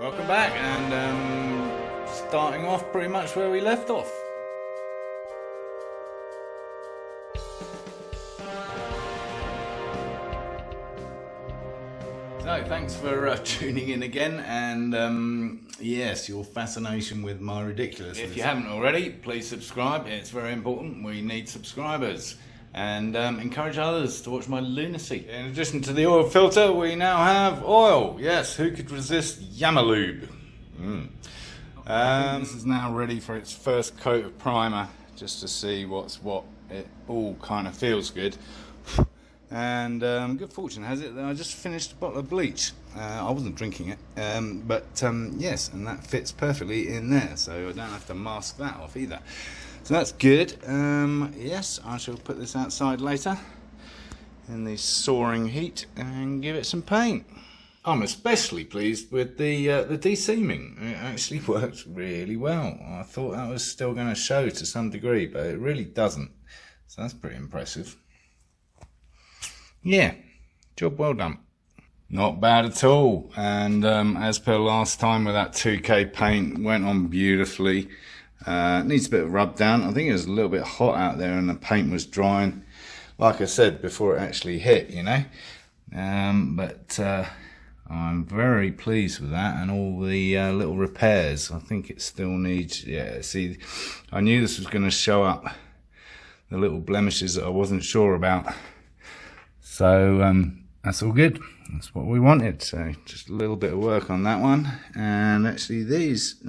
Welcome back, and starting off pretty much where we left off. So thanks for tuning in again, and yes, your fascination with my ridiculousness. If you haven't already, please subscribe. It's very important. We need subscribers. And encourage others to watch my lunacy. In addition to the oil filter, we now have oil. Yes, who could resist Yamalube? This is now ready for its first coat of primer, just to see what's what. It all kind of feels good. And good fortune has it that I just finished a bottle of bleach. I wasn't drinking it, but yes, and that fits perfectly in there, so I don't have to mask that off either. So that's good. Yes, I shall put this outside later in the soaring heat and give it some paint. I'm especially pleased with the de-seaming. It actually works really well. I thought that was still going to show to some degree, but it really doesn't. So that's pretty impressive. Yeah, job well done. Not bad at all. And as per last time with that 2K paint, went on beautifully. Needs a bit of rub down. I think it was a little bit hot out there and the paint was drying, like I said, before it actually hit, you know. But I'm very pleased with that, and all the little repairs. I think it still needs, yeah, see, I knew this was going to show up, the little blemishes that I wasn't sure about. So that's all good. That's what we wanted. So just a little bit of work on that one. And actually these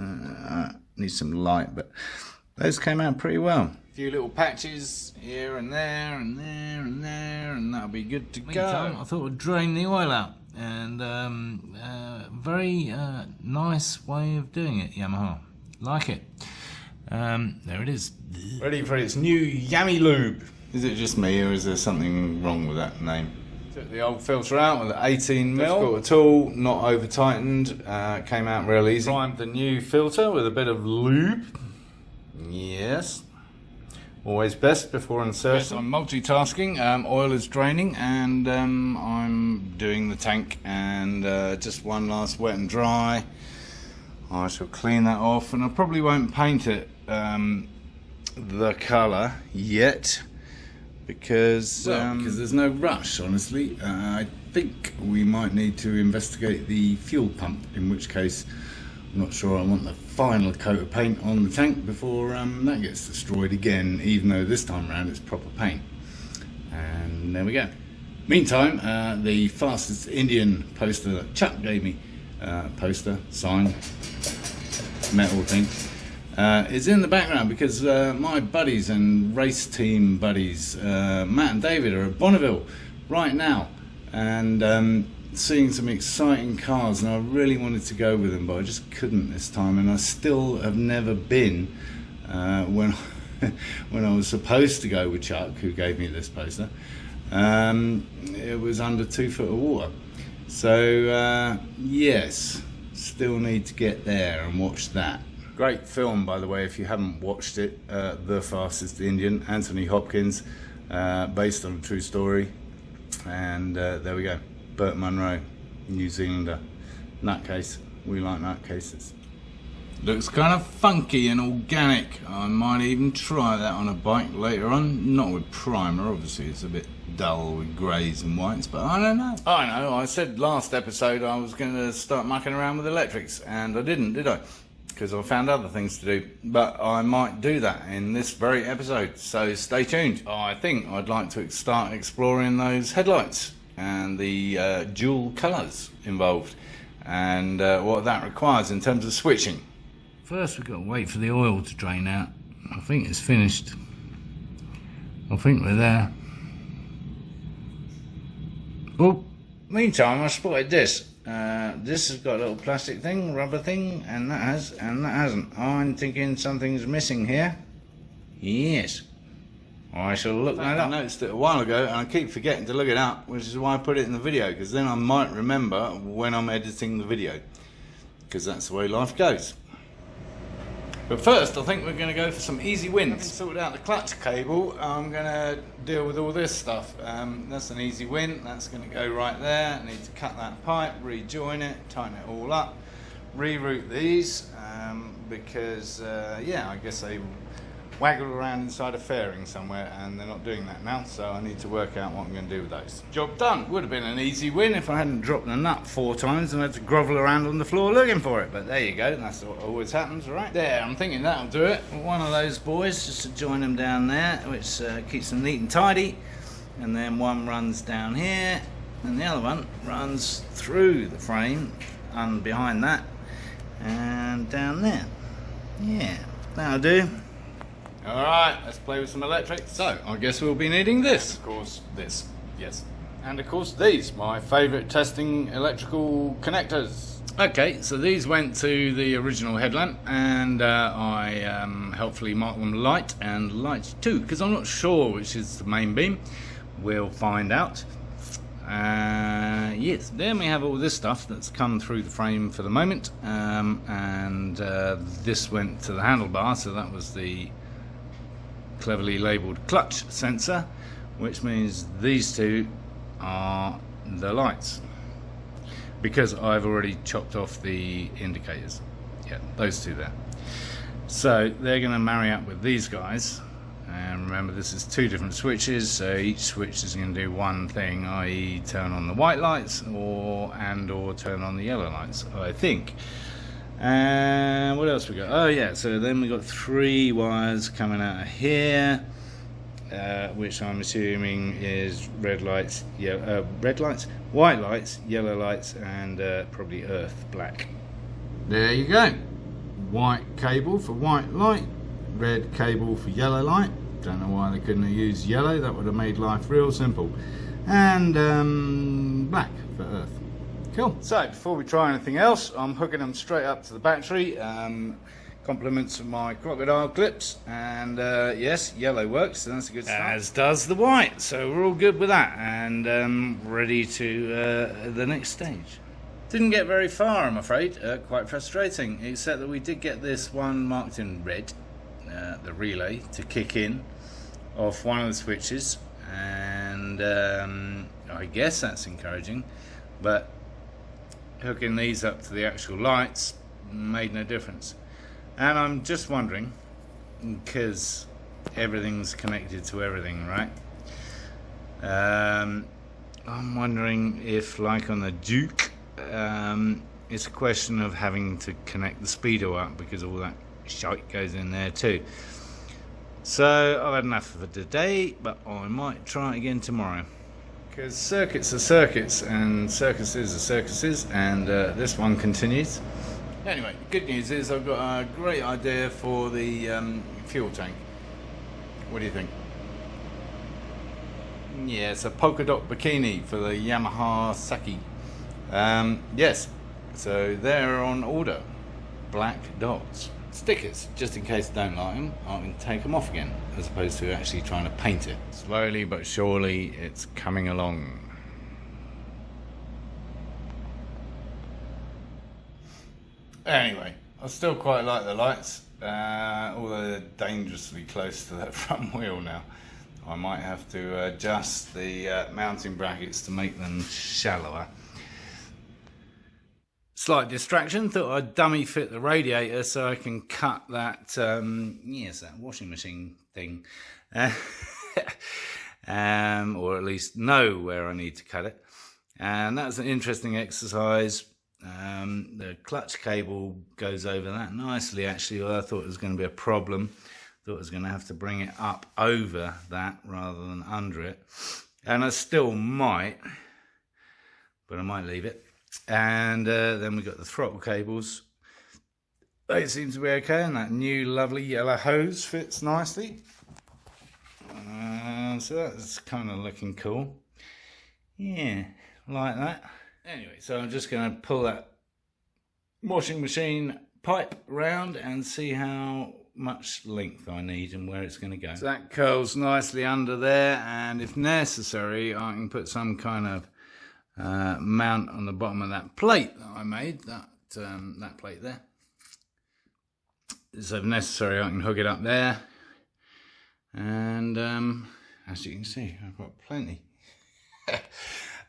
need some light, but those came out pretty well. A few little patches here and there and there and there, and that'll be good to go. Meantime, I thought I'd drain the oil out, and very nice way of doing it, Yamaha. Like it. There it is. Ready for its new Yummy Lube. Is it just me, or is there something wrong with that name? Took the old filter out with 18mm. Difficult at all, not over tightened, came out real easy. Primed the new filter with a bit of lube. Yes. Always best before insertion. Yes, I'm multitasking. Oil is draining, and I'm doing the tank, and just one last wet and dry. I shall clean that off, and I probably won't paint it the colour yet. Because there's no rush, honestly. I think we might need to investigate the fuel pump, in which case I'm not sure I want the final coat of paint on the tank before that gets destroyed again, even though this time around it's proper paint. And there we go. Meantime, the fastest Indian poster that Chuck gave me, poster, sign, metal thing, is in the background because my buddies and race team buddies, Matt and David, are at Bonneville right now, and seeing some exciting cars, and I really wanted to go with them, but I just couldn't this time, and I still have never been when I was supposed to go with Chuck, who gave me this poster. It was under 2 foot of water, so yes, still need to get there and watch that. Great film, by the way, if you haven't watched it. The Fastest Indian, Anthony Hopkins, based on a true story. And there we go. Burt Munro, New Zealander. Nutcase. We like nutcases. Looks kind of funky and organic. I might even try that on a bike later on. Not with primer, obviously. It's a bit dull with greys and whites, but I don't know. I know, I said last episode I was going to start mucking around with electrics, and I didn't, did I? Because I found other things to do, but I might do that in this very episode, so stay tuned. I think I'd like to start exploring those headlights and the dual colours involved, and what that requires in terms of switching. First we've got to wait for the oil to drain out. I think it's finished. I think we're there. Oh, meantime I spotted this. This has got a little plastic thing, rubber thing, and that has, and that hasn't. I'm thinking something's missing here. Yes. I shall look that up. I noticed it a while ago, and I keep forgetting to look it up, which is why I put it in the video, because then I might remember when I'm editing the video, because that's the way life goes. But first, I think we're going to go for some easy wins. Having sorted out the clutch cable, I'm going to deal with all this stuff. That's an easy win. That's going to go right there. I need to cut that pipe, rejoin it, tighten it all up, reroute these because yeah, I guess they waggle around inside a fairing somewhere and they're not doing that now, so I need to work out what I'm going to do with those. Job done. Would have been an easy win if I hadn't dropped the nut 4 times and had to grovel around on the floor looking for it, but there you go, that's what always happens, right? There, I'm thinking that'll do it. One of those boys, just to join them down there, which keeps them neat and tidy, and then one runs down here and the other one runs through the frame and behind that and down there. Yeah, that'll do. Alright, let's play with some electric. So, I guess we'll be needing this. Of course, this. Yes. And of course these, my favourite testing electrical connectors. Okay, so these went to the original headlamp and I helpfully marked them light and light too, because I'm not sure which is the main beam. We'll find out. Yes, then we have all this stuff that's come through the frame for the moment, and this went to the handlebar, so that was the cleverly labelled clutch sensor, which means these two are the lights, because I've already chopped off the indicators. Yeah, those two there. So they're going to marry up with these guys, and remember this is 2 different switches, so each switch is going to do one thing, i.e. turn on the white lights or turn on the yellow lights, I think. And what else we got? Oh yeah, so then we got 3 wires coming out of here, which I'm assuming is red lights, white lights, yellow lights, and probably earth black. There you go. White cable for white light, red cable for yellow light. Don't know why they couldn't have used yellow, that would have made life real simple. And black for earth. Cool. So before we try anything else, I'm hooking them straight up to the battery. Compliments of my crocodile clips, and yes, yellow works, so that's a good start. As does the white, so we're all good with that, and ready to the next stage. Didn't get very far, I'm afraid. Quite frustrating, except that we did get this one marked in red, the relay, to kick in off one of the switches, and I guess that's encouraging, but hooking these up to the actual lights made no difference. And I'm just wondering, because everything's connected to everything, right? I'm wondering if, like on the Duke, it's a question of having to connect the speedo up, because all that shite goes in there too. So I've had enough for today, but I might try it again tomorrow. Because circuits are circuits, and circuses are circuses, and this one continues. Anyway, the good news is I've got a great idea for the fuel tank. What do you think? Yeah, it's a polka dot bikini for the Yamaha Saki. Yes, so they're on order. Black dots. Stickers, just in case I don't like them, I can take them off again, as opposed to actually trying to paint it. Slowly but surely, it's coming along. Anyway, I still quite like the lights, although they're dangerously close to that front wheel now. I might have to adjust the mounting brackets to make them shallower. Slight distraction, thought I'd dummy fit the radiator so I can cut that, yes, that washing machine thing. Or at least know where I need to cut it. And that's an interesting exercise. The clutch cable goes over that nicely, actually. Well, I thought it was going to be a problem. Thought I was going to have to bring it up over that rather than under it. And I still might, but I might leave it. And then we've got the throttle cables. They seem to be okay, and that new lovely yellow hose fits nicely. So that's kind of looking cool. Yeah, like that. Anyway, so I'm just going to pull that washing machine pipe round and see how much length I need and where it's going to go. So that curls nicely under there, and if necessary I can put some kind of mount on the bottom of that plate that I made, that plate there. So if necessary I can hook it up there, and as you can see I've got plenty.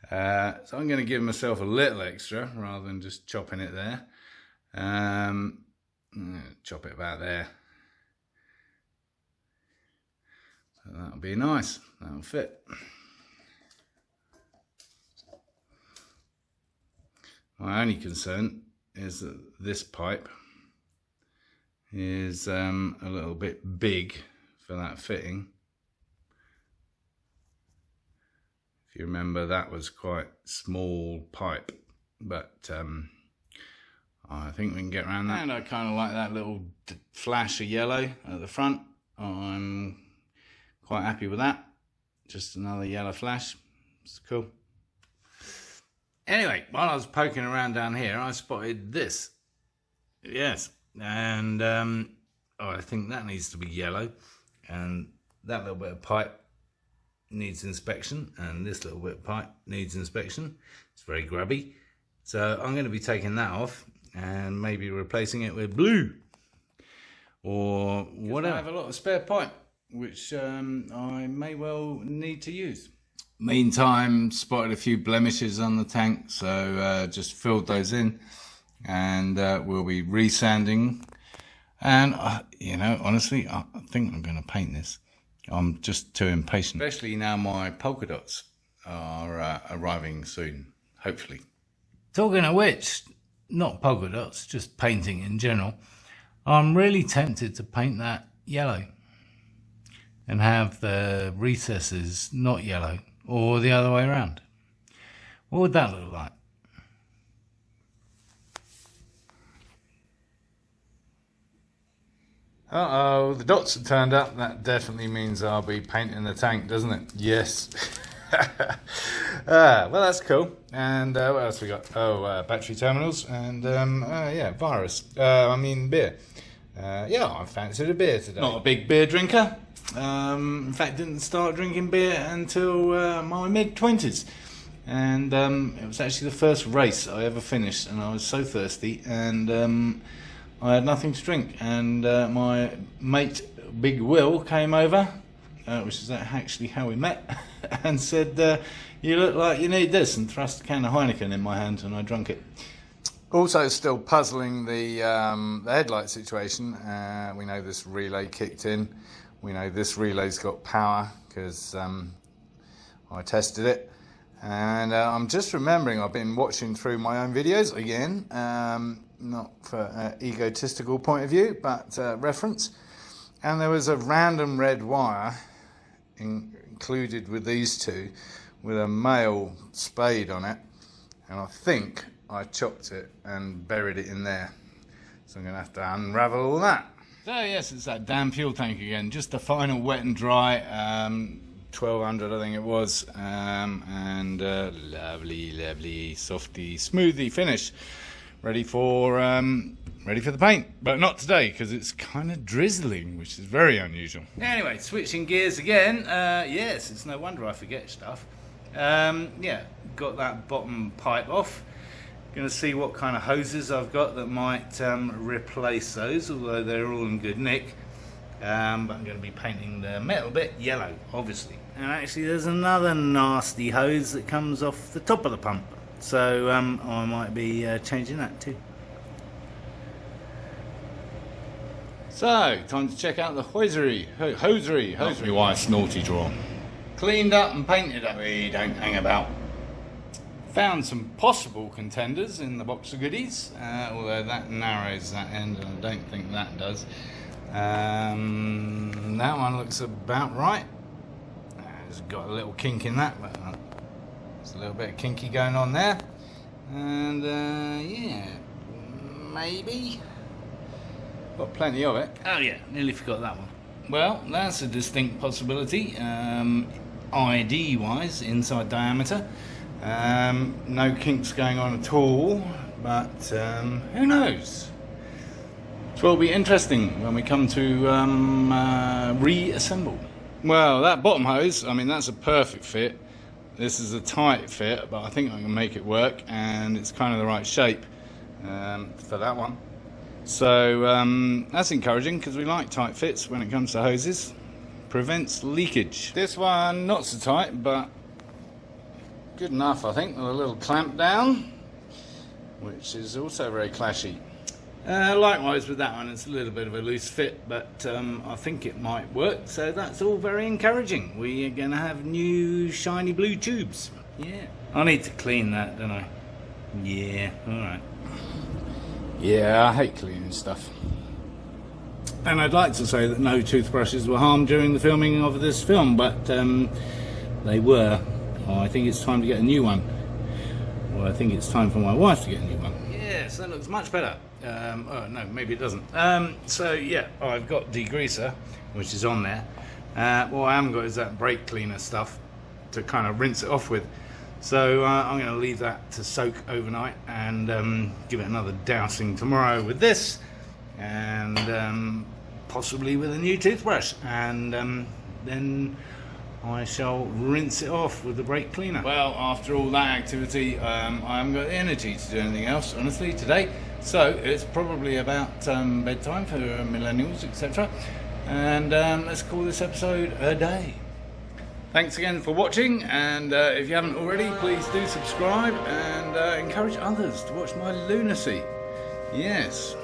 So I'm going to give myself a little extra rather than just chopping it there. Chop it about there. So that'll be nice, that'll fit. My only concern is that this pipe is a little bit big for that fitting. If you remember, that was quite small pipe, but I think we can get around that. And I kind of like that little flash of yellow at the front. I'm quite happy with that. Just another yellow flash. It's cool. Anyway, while I was poking around down here, I spotted this. Yes, and I think that needs to be yellow, and that little bit of pipe needs inspection, and this little bit of pipe needs inspection. It's very grubby, so I'm going to be taking that off and maybe replacing it with blue or whatever. I have a lot of spare pipe which I may well need to use. Meantime, spotted a few blemishes on the tank, so just filled those in, and we'll be resanding. And you know, honestly, I think I'm going to paint this. I'm just too impatient, especially now my polka dots are arriving soon, hopefully. Talking of which, not polka dots, just painting in general, I'm really tempted to paint that yellow and have the recesses not yellow, or the other way around. What would that look like? Uh-oh, the dots have turned up. That definitely means I'll be painting the tank, doesn't it? Yes. Well, that's cool. And what else we got? Oh, battery terminals and, yeah, beer. Yeah, I fancied a beer today. Not a big beer drinker. In fact, didn't start drinking beer until my mid-20s. And it was actually the first race I ever finished, and I was so thirsty, and I had nothing to drink. And my mate, Big Will, came over, which is actually how we met, and said, you look like you need this, and thrust a can of Heineken in my hand, and I drank it. Also still puzzling the headlight situation. We know this relay kicked in. We know this relay's got power because I tested it. And I'm just remembering I've been watching through my own videos again, not for an egotistical point of view, but reference. And there was a random red wire included with these two with a male spade on it. And I think I chopped it and buried it in there. So I'm going to have to unravel all that. So yes, it's that damn fuel tank again. Just the final wet and dry. 1200 I think it was, and lovely softy smoothie finish, ready for the paint, but not today because it's kind of drizzling, which is very unusual. Anyway, switching gears again. Yes, it's no wonder I forget stuff. Yeah, got that bottom pipe off. Going to see what kind of hoses I've got that might replace those, although they're all in good nick. But I'm going to be painting the metal bit yellow, obviously. And actually there's another nasty hose that comes off the top of the pump, so I might be changing that too. So, time to check out the hosiery. My wife's naughty drawer. Cleaned up and painted up. We don't hang about. Found some possible contenders in the box of goodies, although that narrows that end and I don't think that does. That one looks about right. It's got a little kink in that, but there's a little bit of kinky going on there. And yeah, maybe. Got plenty of it. Oh yeah, nearly forgot that one. Well, that's a distinct possibility. ID wise, inside diameter. No kinks going on at all, but who knows? It will be interesting when we come to reassemble. Well, that bottom hose, I mean, that's a perfect fit. This is a tight fit, but I think I can make it work, and it's kind of the right shape for that one. So that's encouraging because we like tight fits when it comes to hoses. Prevents leakage. This one, not so tight, but good enough, I think, with a little clamp down, which is also very clashy. Likewise with that one, it's a little bit of a loose fit, but I think it might work, so that's all very encouraging. We are going to have new shiny blue tubes. Yeah, I need to clean that, don't I? Yeah, alright. Yeah, I hate cleaning stuff. And I'd like to say that no toothbrushes were harmed during the filming of this film, but they were. Oh, I think it's time to get a new one. Well, I think it's time for my wife to get a new one. Yes, that looks much better. Oh, no, maybe it doesn't. So, yeah, I've got degreaser, which is on there. What I haven't got is that brake cleaner stuff to kind of rinse it off with. So I'm going to leave that to soak overnight and give it another dousing tomorrow with this, and possibly with a new toothbrush, and then I shall rinse it off with the brake cleaner. Well, after all that activity, I haven't got the energy to do anything else, honestly, today. So it's probably about bedtime for millennials, etc. And let's call this episode a day. Thanks again for watching, and if you haven't already, please do subscribe and encourage others to watch my lunacy. Yes.